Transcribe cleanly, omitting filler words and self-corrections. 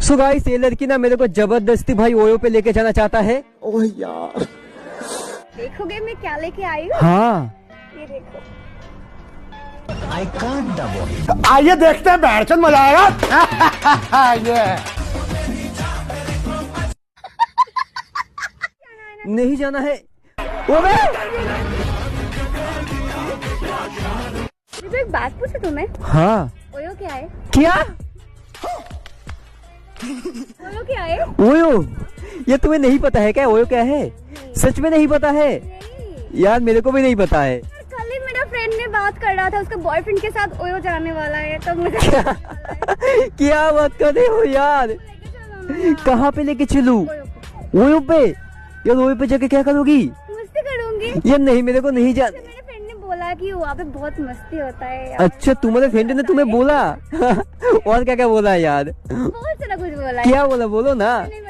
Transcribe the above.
So guys ये लड़की ना मेरे को जबरदस्ती भाई ओयो पे लेके जाना चाहता है। ओह यार, देखोगे मैं क्या लेके आई हूँ? हाँ ये देखो। आइए देखते हैं, बैठचंद मजा आएगा। ये नहीं जाना है। ओबे ये तो एक बात पूछूं तुम्हें, हाँ ओयो क्या है? क्या ओयो क्या है? ओयो, ये तुम्हें नहीं पता है क्या ओयो क्या है? सच में नहीं पता है नहीं। यार, मेरे को भी नहीं पता है। कल ही मेरा फ्रेंड ने बात कर रहा था, उसका बॉयफ्रेंड के साथ ओयो जाने वाला है, तो मुझे क्या बात कर रहे हो यार? लेके चलो ना। कहाँ पे लेके चलूं? ओयो को। ओयो पे? यार ओयो पे जाके क्या करोगी? मस्ती करूंगी। यार नहीं, मेरे को नहीं जा। मेरे फ्रेंड ने बोला कि वहाँ पे बहुत मस्ती होता है यार। अच्छा, तुम्हारे फ्रेंड ने तुम्हें बोला? और क्या क्या बोला यार? बहुत सारा कुछ बोला है। क्या बोला, बोलो ना। मैंने